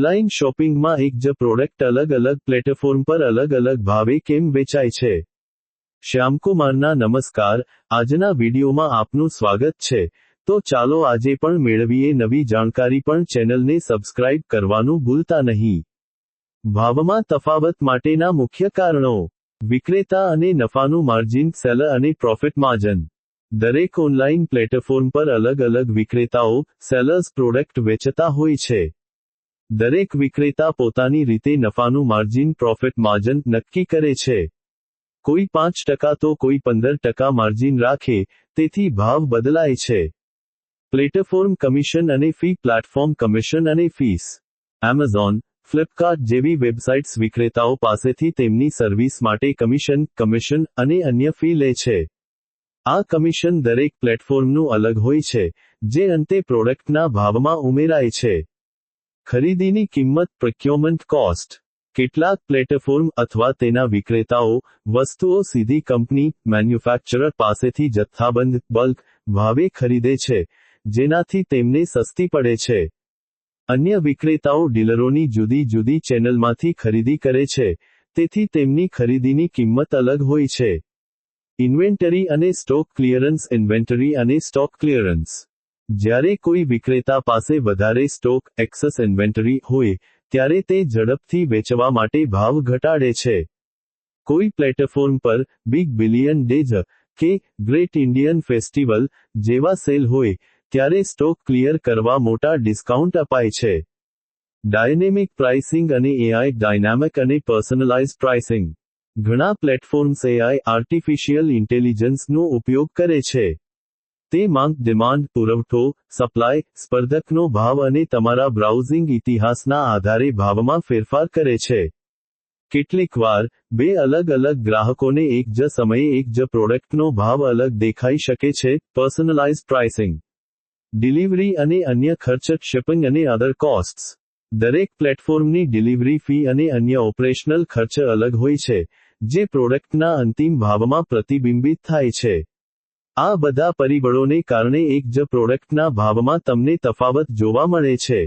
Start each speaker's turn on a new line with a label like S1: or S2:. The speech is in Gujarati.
S1: ઓનલાઈન શોપિંગમાં એક જ પ્રોડક્ટ અલગ અલગ પ્લેટફોર્મ પર અલગ અલગ ભાવે કેમ વેચાય છે? શ્યામકુમારના નમસ્કાર, આજના વિડીયોમાં આપનું સ્વાગત છે. તો ચાલો આજે પણ મેળવીએ નવી જાણકારી, પણ ચેનલને સબસ્ક્રાઇબ કરવાનું ભૂલતા નહીં. ભાવમાં તફાવત માટેના મુખ્ય કારણો. વિક્રેતા અને નફાનું માર્જિન, સેલર અને પ્રોફિટ માર્જિન. દરેક ઓનલાઈન પ્લેટફોર્મ પર અલગ અલગ વિક્રેતાઓ, સેલર્સ પ્રોડક્ટ વેચતા હોય છે. દરેક વિક્રેતા પોતાની રીતે નફાનું માર્જિન, પ્રોફિટ માર્જિન નક્કી કરે છે. કોઈ 5% તો કોઈ 15% માર્જિન રાખે, તેથી ભાવ બદલાય છે. પ્લેટફોર્મ કમિશન અને ફી. પ્લેટફોર્મ કમિશન અને ફીસ. એમેઝોન, ફ્લિપકાર્ટ જેવી વેબસાઇટ્સ વિક્રેતાઓ પાસેથી તેમની સર્વિસ માટે કમિશન અને અન્ય ફી લે છે. આ કમિશન દરેક પ્લેટફોર્મનું અલગ હોય છે, જે અંતે પ્રોડક્ટના ભાવમાં ઉમેરાય છે. ખરીદીની કિંમત, પ્રોક્યોરમેન્ટ કોસ્ટ. કેટલાક પ્લેટફોર્મ અથવા તેના વિક્રેતાઓ વસ્તુઓ સીધી કંપની, મેન્યુફેક્ચરર પાસેથી જથ્થાબંધ, બલ્ક ભાવે ખરીદે છે, જેનાથી તેમને સસ્તી પડે છે. અન્ય વિક્રેતાઓ ડીલરોની જુદી જુદી ચેનલમાંથી ખરીદી કરે છે, તેથી તેમની ખરીદીની કિંમત અલગ હોય છે. ઇન્વેન્ટરી અને સ્ટોક ક્લિયરન્સ. ઇન્વેન્ટરી અને સ્ટોક ક્લિયરન્સ. જ્યારે કોઈ વિક્રેતા પાસે વધારે સ્ટોક, એક્સેસ ઇન્વેન્ટરી હોય, ત્યારે તે ઝડપથી વેચવા માટે ભાવ ઘટાડે છે. કોઈ પ્લેટફોર્મ પર બિગ બિલિયન ડેઝ કે ગ્રેટ ઇન્ડિયન ફેસ્ટિવલ જેવા સેલ હોય, ત્યારે સ્ટોક ક્લિયર કરવા મોટા ડિસ્કાઉન્ટ અપાય છે. ડાયનેમિક પ્રાઇસિંગ અને એઆઈ. ડાયનામિક અને પર્સનલાઇઝ્ડ પ્રાઇસિંગ. ઘણા પ્લેટફોર્મ્સ એઆઈ, આર્ટિફિશિયલ ઇન્ટેલિજન્સનો ઉપયોગ કરે છે. તે માંગ, ડિમાન્ડ, પુરવઠો, સપ્લાય, સ્પર્ધકનો ભાવ અને તમારા બ્રાઉઝિંગ ઇતિહાસના આધારે ભાવમાં ફેરફાર કરે છે. કેટલીકવાર, બે અલગ અલગ ગ્રાહકોને એક જ સમયે એક જ પ્રોડક્ટનો ભાવ અલગ દેખાઈ શકે છે. પર્સનલાઇઝ્ડ પ્રાઇસિંગ. ડિલિવરી અને અન્ય ખર્ચ. શિપિંગ અને અધર કોસ્ટ્સ. દરેક પ્લેટફોર્મની ડિલિવરી ફી અને અન્ય ઓપરેશનલ ખર્ચ અલગ હોય છે, જે પ્રોડક્ટના અંતિમ ભાવમાં પ્રતિબિંબિત થાય છે. આ બધા પરિબળોને કારણે એક જ પ્રોડક્ટના ભાવમાં તમને તફાવત જોવા મળે છે.